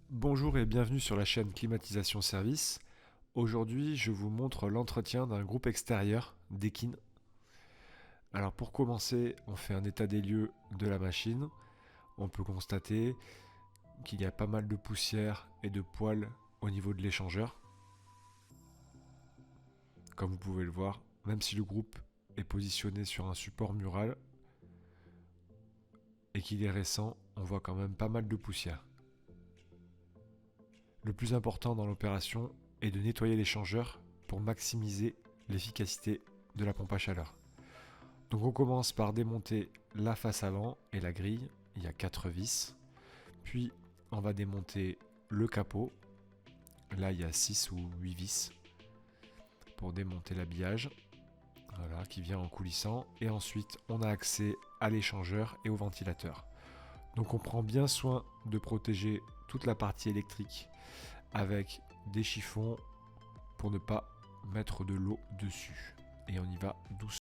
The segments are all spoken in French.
Bonjour et bienvenue sur la chaîne Climatisation Service. Aujourd'hui, je vous montre l'entretien d'un groupe extérieur d'Ekin. Alors pour commencer, on fait un état des lieux de la machine. On peut constater qu'il y a pas mal de poussière et de poils au niveau de l'échangeur. Comme vous pouvez le voir, même si le groupe est positionné sur un support mural et qu'il est récent, on voit quand même pas mal de poussière. Le plus important dans l'opération est de nettoyer l'échangeur pour maximiser l'efficacité de la pompe à chaleur. Donc on commence par démonter la face avant et la grille, il y a 4 vis. Puis on va démonter le capot, là il y a 6 ou 8 vis pour démonter l'habillage, voilà, qui vient en coulissant. Et ensuite on a accès à l'échangeur et au ventilateur. Donc on prend bien soin de protéger toute la partie électrique avec des chiffons pour ne pas mettre de l'eau dessus. Et on y va doucement.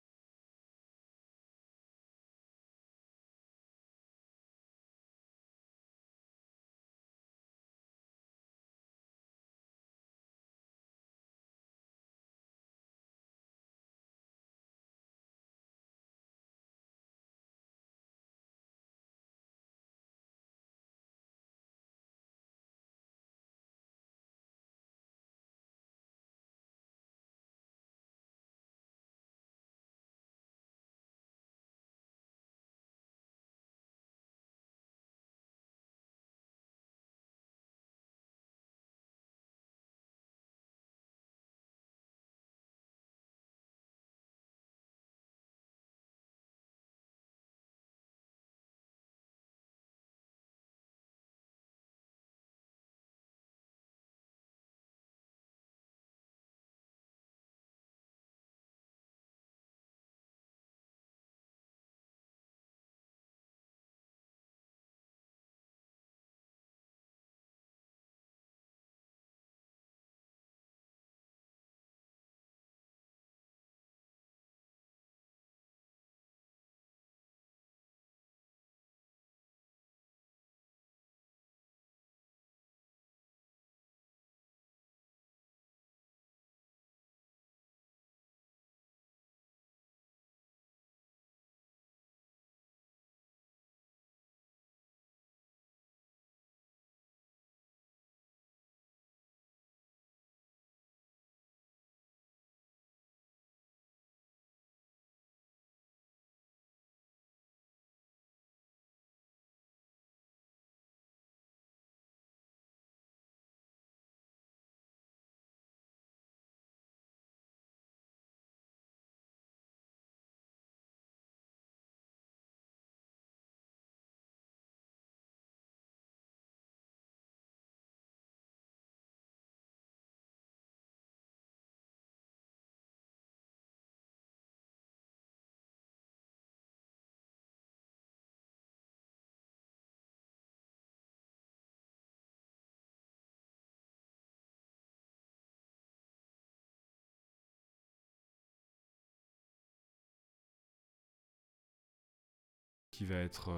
Qui va être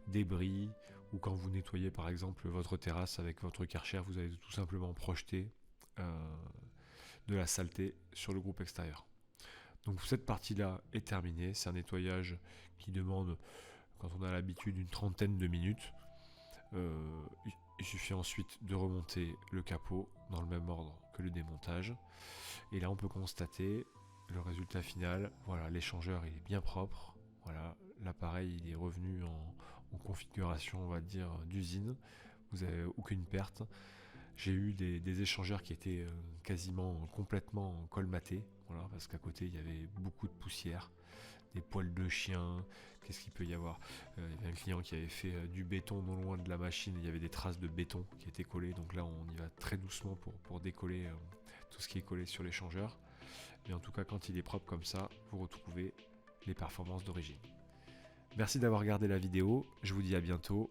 débris, ou quand vous nettoyez par exemple votre terrasse avec votre Karcher, vous allez tout simplement projeter de la saleté sur le groupe extérieur. Donc cette partie-là est terminée, c'est un nettoyage qui demande, quand on a l'habitude, une trentaine de minutes. Il suffit ensuite de remonter le capot dans le même ordre que le démontage. Et là on peut constater le résultat final. Voilà, l'échangeur il est bien propre. Voilà, l'appareil il est revenu en configuration, on va dire, d'usine. Vous n'avez aucune perte. J'ai eu des échangeurs qui étaient quasiment complètement colmatés. Voilà, parce qu'à côté il y avait beaucoup de poussière, des poils de chien. Qu'est-ce qu'il peut y avoir? Il y avait un client qui avait fait du béton non loin de la machine. Il y avait des traces de béton qui étaient collées. Donc là on y va très doucement pour décoller tout ce qui est collé sur l'échangeur. Mais en tout cas, quand il est propre comme ça, vous retrouvez les performances d'origine. Merci d'avoir regardé la vidéo, je vous dis à bientôt